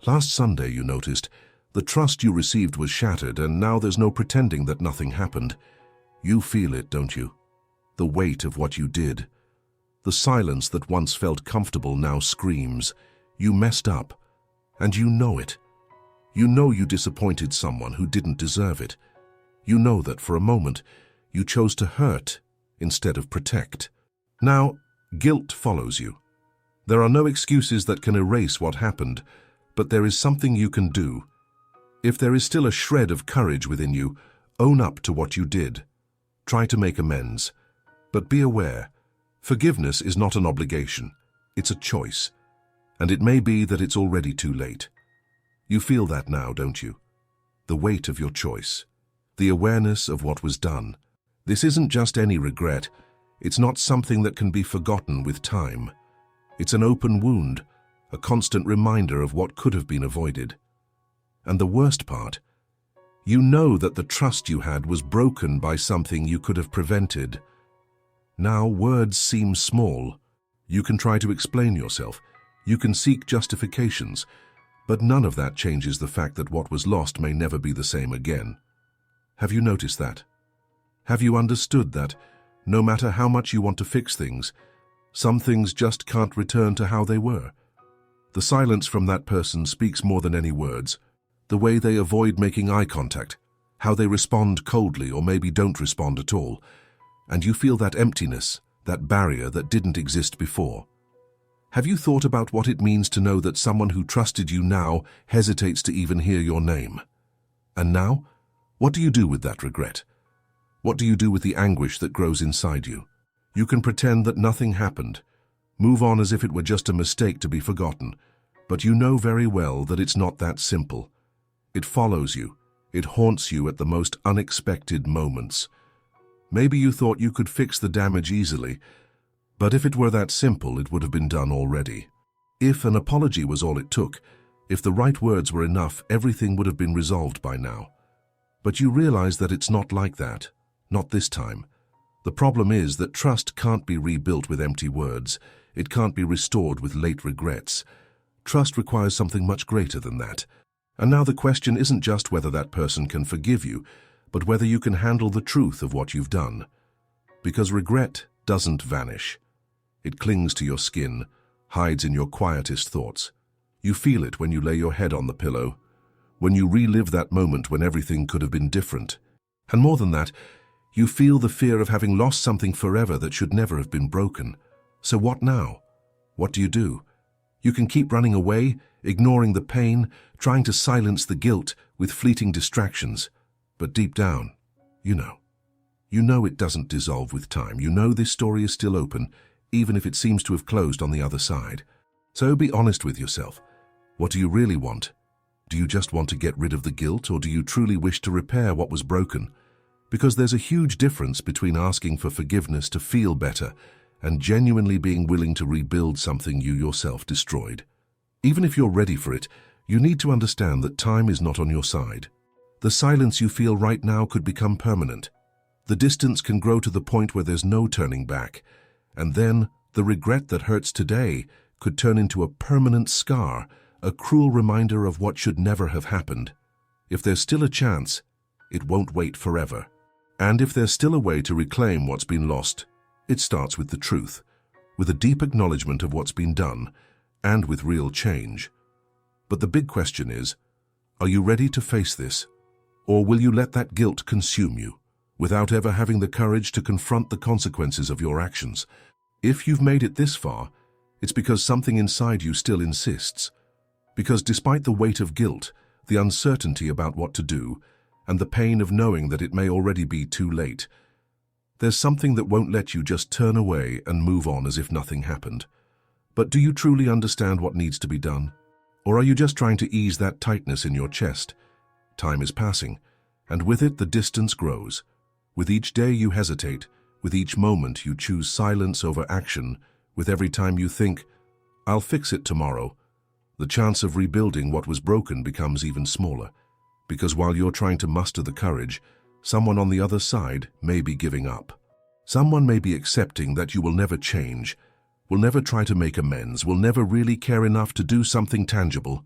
Last Sunday, you noticed, the trust you received was shattered, and now there's no pretending that nothing happened. You feel it, don't you? The weight of what you did. The silence that once felt comfortable now screams, you messed up, and you know it. You know you disappointed someone who didn't deserve it. You know that for a moment, you chose to hurt instead of protect. Now, guilt follows you. There are no excuses that can erase what happened, but there is something you can do. If there is still a shred of courage within you, own up to what you did. Try to make amends. But be aware, forgiveness is not an obligation. It's a choice. And it may be that it's already too late. You feel that now, don't you? The weight of your choice. The awareness of what was done. This isn't just any regret. It's not something that can be forgotten with time. It's an open wound, a constant reminder of what could have been avoided. And the worst part, you know that the trust you had was broken by something you could have prevented. Now words seem small. You can try to explain yourself. You can seek justifications. But none of that changes the fact that what was lost may never be the same again. Have you noticed that? Have you understood that, no matter how much you want to fix things, some things just can't return to how they were? The silence from that person speaks more than any words. The way they avoid making eye contact, how they respond coldly or maybe don't respond at all, and you feel that emptiness, that barrier that didn't exist before. Have you thought about what it means to know that someone who trusted you now hesitates to even hear your name? And now, what do you do with that regret? What do you do with the anguish that grows inside you? You can pretend that nothing happened, move on as if it were just a mistake to be forgotten, but you know very well that it's not that simple. It follows you. It haunts you at the most unexpected moments. Maybe you thought you could fix the damage easily, but if it were that simple, it would have been done already. If an apology was all it took, if the right words were enough, everything would have been resolved by now. But you realize that it's not like that. Not this time. The problem is that trust can't be rebuilt with empty words. It can't be restored with late regrets. Trust requires something much greater than that. And now the question isn't just whether that person can forgive you, but whether you can handle the truth of what you've done. Because regret doesn't vanish. It clings to your skin, hides in your quietest thoughts. You feel it when you lay your head on the pillow, when you relive that moment when everything could have been different. And more than that, you feel the fear of having lost something forever that should never have been broken. So what now? What do? You can keep running away, ignoring the pain, trying to silence the guilt with fleeting distractions. But deep down, you know. You know it doesn't dissolve with time. You know this story is still open, even if it seems to have closed on the other side. So be honest with yourself. What do you really want? Do you just want to get rid of the guilt, or do you truly wish to repair what was broken? Because there's a huge difference between asking for forgiveness to feel better and genuinely being willing to rebuild something you yourself destroyed. Even if you're ready for it, you need to understand that time is not on your side. The silence you feel right now could become permanent. The distance can grow to the point where there's no turning back. And then, the regret that hurts today could turn into a permanent scar, a cruel reminder of what should never have happened. If there's still a chance, it won't wait forever. And if there's still a way to reclaim what's been lost, it starts with the truth, with a deep acknowledgement of what's been done, and with real change. But the big question is, are you ready to face this? Or will you let that guilt consume you, without ever having the courage to confront the consequences of your actions? If you've made it this far, it's because something inside you still insists. Because despite the weight of guilt, the uncertainty about what to do, and the pain of knowing that it may already be too late, there's something that won't let you just turn away and move on as if nothing happened. But do you truly understand what needs to be done? Or are you just trying to ease that tightness in your chest? Time is passing, and with it the distance grows. With each day you hesitate, with each moment you choose silence over action, with every time you think, I'll fix it tomorrow, the chance of rebuilding what was broken becomes even smaller. Because while you're trying to muster the courage, someone on the other side may be giving up. Someone may be accepting that you will never change, will never try to make amends, will never really care enough to do something tangible.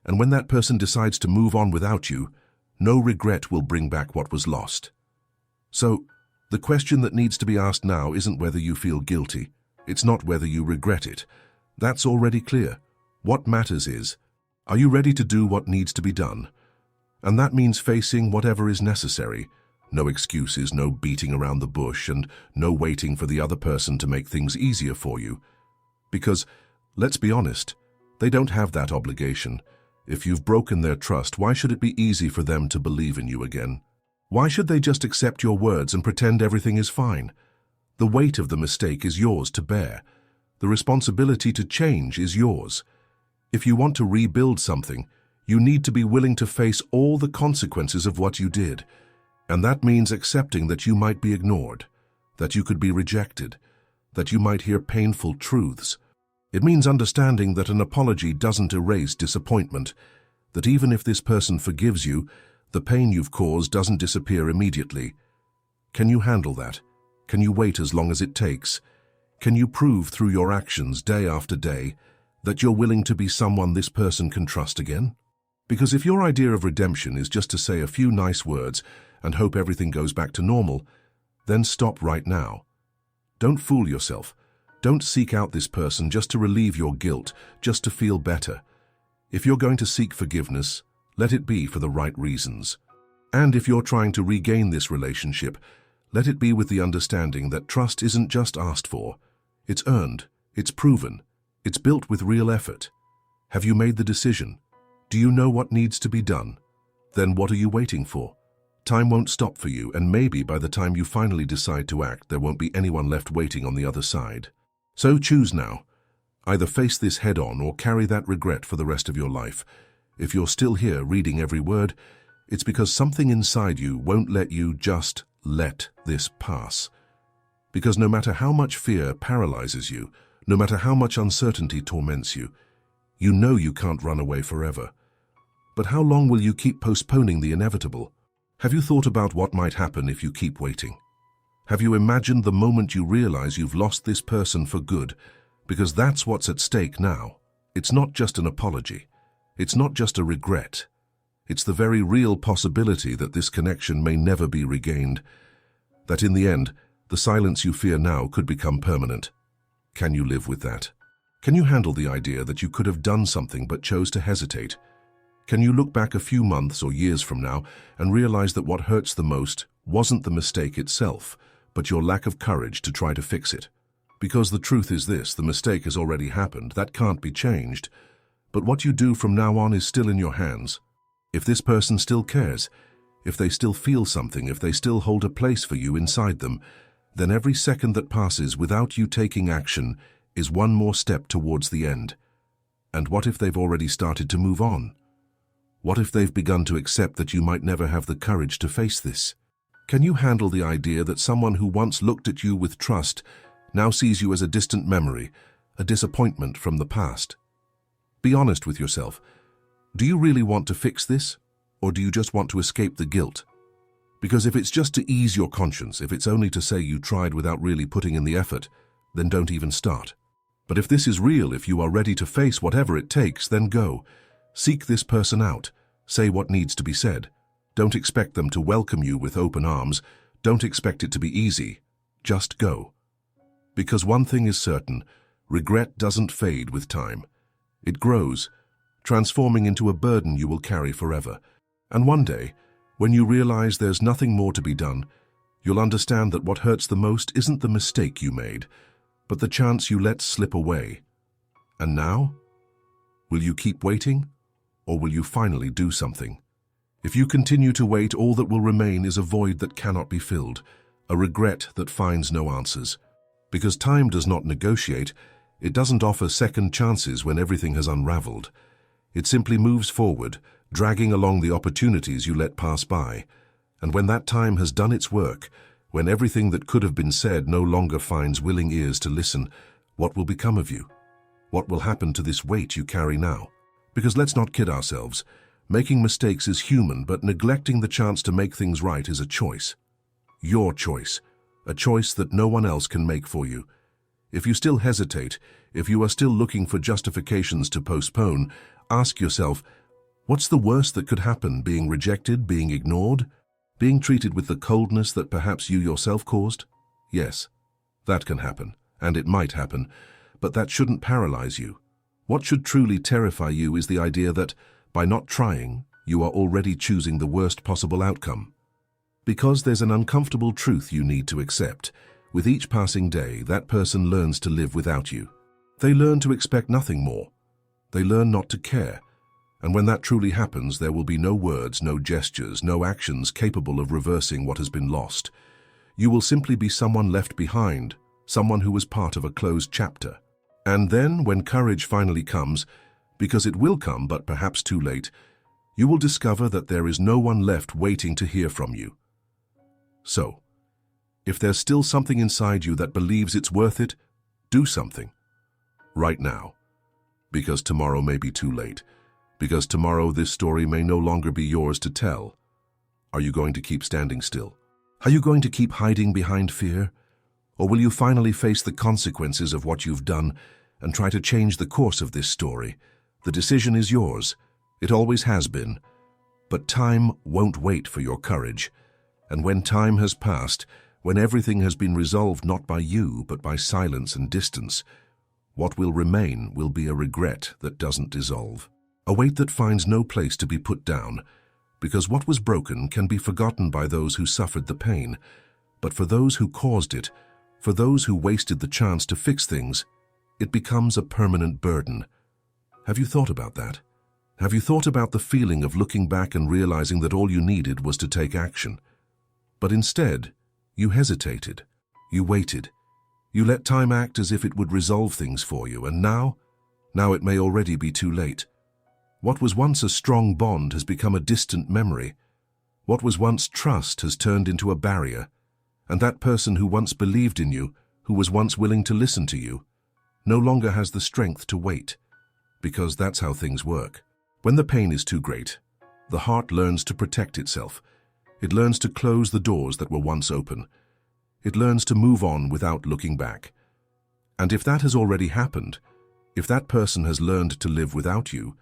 And when that person decides to move on without you, no regret will bring back what was lost. So, the question that needs to be asked now isn't whether you feel guilty. It's not whether you regret it. That's already clear. What matters is, are you ready to do what needs to be done? And that means facing whatever is necessary. No excuses, no beating around the bush, and no waiting for the other person to make things easier for you. Because, let's be honest, they don't have that obligation. If you've broken their trust, why should it be easy for them to believe in you again? Why should they just accept your words and pretend everything is fine? The weight of the mistake is yours to bear. The responsibility to change is yours. If you want to rebuild something, you need to be willing to face all the consequences of what you did. And that means accepting that you might be ignored, that you could be rejected, that you might hear painful truths. It means understanding that an apology doesn't erase disappointment, that even if this person forgives you, the pain you've caused doesn't disappear immediately. Can you handle that? Can you wait as long as it takes? Can you prove through your actions day after day that you're willing to be someone this person can trust again? Because if your idea of redemption is just to say a few nice words and hope everything goes back to normal, then stop right now. Don't fool yourself. Don't seek out this person just to relieve your guilt, just to feel better. If you're going to seek forgiveness, let it be for the right reasons. And if you're trying to regain this relationship, let it be with the understanding that trust isn't just asked for. It's earned, it's proven, it's built with real effort. Have you made the decision? Do you know what needs to be done? Then what are you waiting for? Time won't stop for you, and maybe by the time you finally decide to act, there won't be anyone left waiting on the other side. So choose now. Either face this head-on or carry that regret for the rest of your life. If you're still here reading every word, it's because something inside you won't let you just let this pass. Because no matter how much fear paralyzes you, no matter how much uncertainty torments you, you know you can't run away forever. But how long will you keep postponing the inevitable? Have you thought about what might happen if you keep waiting? Have you imagined the moment you realize you've lost this person for good? Because that's what's at stake now. It's not just an apology. It's not just a regret. It's the very real possibility that this connection may never be regained. That in the end, the silence you fear now could become permanent. Can you live with that? Can you handle the idea that you could have done something but chose to hesitate? Can you look back a few months or years from now and realize that what hurts the most wasn't the mistake itself, but your lack of courage to try to fix it? Because the truth is this, the mistake has already happened, that can't be changed. But what you do from now on is still in your hands. If this person still cares, if they still feel something, if they still hold a place for you inside them, then every second that passes without you taking action is one more step towards the end. And what if they've already started to move on? What if they've begun to accept that you might never have the courage to face this? Can you handle the idea that someone who once looked at you with trust now sees you as a distant memory, a disappointment from the past? Be honest with yourself. Do you really want to fix this, or do you just want to escape the guilt? Because if it's just to ease your conscience, if it's only to say you tried without really putting in the effort, then don't even start. But if this is real, if you are ready to face whatever it takes, then go. Seek this person out. Say what needs to be said. Don't expect them to welcome you with open arms. Don't expect it to be easy. Just go. Because one thing is certain, regret doesn't fade with time. It grows, transforming into a burden you will carry forever. And one day, when you realize there's nothing more to be done, you'll understand that what hurts the most isn't the mistake you made, but the chance you let slip away. And now? Will you keep waiting, or will you finally do something? If you continue to wait, all that will remain is a void that cannot be filled, a regret that finds no answers. Because time does not negotiate, it doesn't offer second chances when everything has unraveled. It simply moves forward, dragging along the opportunities you let pass by. And when that time has done its work, when everything that could have been said no longer finds willing ears to listen, what will become of you? What will happen to this weight you carry now? Because let's not kid ourselves. Making mistakes is human, but neglecting the chance to make things right is a choice. Your choice. A choice that no one else can make for you. If you still hesitate, if you are still looking for justifications to postpone, ask yourself, What's the worst that could happen? Being rejected, being ignored, being treated with the coldness that perhaps you yourself caused? Yes, that can happen, and it might happen, but that shouldn't paralyze you. What should truly terrify you is the idea that, by not trying, you are already choosing the worst possible outcome. Because there's an uncomfortable truth you need to accept. With each passing day, that person learns to live without you. They learn to expect nothing more. They learn not to care. And when that truly happens, there will be no words, no gestures, no actions capable of reversing what has been lost. You will simply be someone left behind, someone who was part of a closed chapter. And then, when courage finally comes, because it will come, but perhaps too late, you will discover that there is no one left waiting to hear from you. So, if there's still something inside you that believes it's worth it, do something. Right now. Because tomorrow may be too late. Because tomorrow this story may no longer be yours to tell. Are you going to keep standing still? Are you going to keep hiding behind fear? Or will you finally face the consequences of what you've done and try to change the course of this story? The decision is yours. It always has been. But time won't wait for your courage. And when time has passed, when everything has been resolved not by you but by silence and distance, what will remain will be a regret that doesn't dissolve. A weight that finds no place to be put down, because what was broken can be forgotten by those who suffered the pain. But for those who caused it, for those who wasted the chance to fix things, it becomes a permanent burden. Have you thought about that? Have you thought about the feeling of looking back and realizing that all you needed was to take action? But instead, you hesitated. You waited. You let time act as if it would resolve things for you, and now it may already be too late. What was once a strong bond has become a distant memory. What was once trust has turned into a barrier. And that person who once believed in you, who was once willing to listen to you, no longer has the strength to wait. Because that's how things work. When the pain is too great, the heart learns to protect itself. It learns to close the doors that were once open. It learns to move on without looking back. And if that has already happened, if that person has learned to live without you,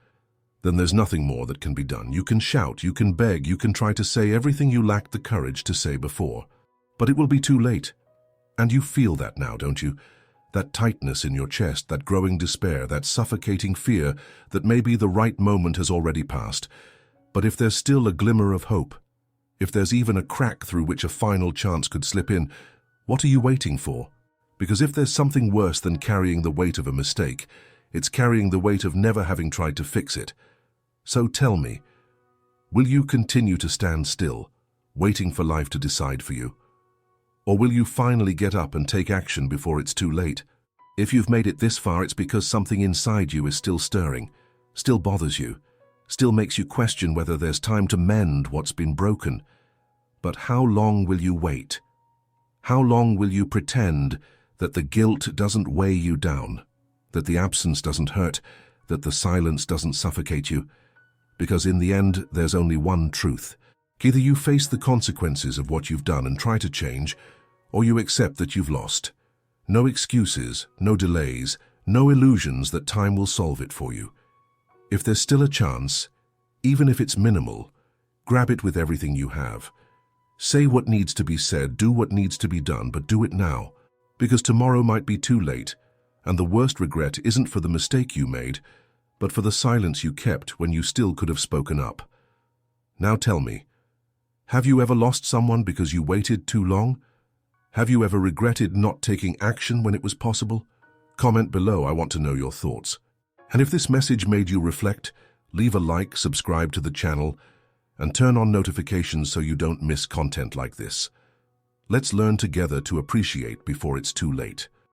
then there's nothing more that can be done. You can shout, you can beg, you can try to say everything you lacked the courage to say before. But it will be too late. And you feel that now, don't you? That tightness in your chest, that growing despair, that suffocating fear that maybe the right moment has already passed. But if there's still a glimmer of hope, if there's even a crack through which a final chance could slip in, what are you waiting for? Because if there's something worse than carrying the weight of a mistake, it's carrying the weight of never having tried to fix it. So tell me, will you continue to stand still, waiting for life to decide for you? Or will you finally get up and take action before it's too late? If you've made it this far, it's because something inside you is still stirring, still bothers you, still makes you question whether there's time to mend what's been broken. But how long will you wait? How long will you pretend that the guilt doesn't weigh you down, that the absence doesn't hurt, that the silence doesn't suffocate you? Because in the end, there's only one truth. Either you face the consequences of what you've done and try to change, or you accept that you've lost. No excuses, no delays, no illusions that time will solve it for you. If there's still a chance, even if it's minimal, grab it with everything you have. Say what needs to be said, do what needs to be done, but do it now. Because tomorrow might be too late, and the worst regret isn't for the mistake you made, but for the silence you kept when you still could have spoken up. Now tell me, have you ever lost someone because you waited too long? Have you ever regretted not taking action when it was possible? Comment below, I want to know your thoughts. And if this message made you reflect, leave a like, subscribe to the channel, and turn on notifications so you don't miss content like this. Let's learn together to appreciate before it's too late.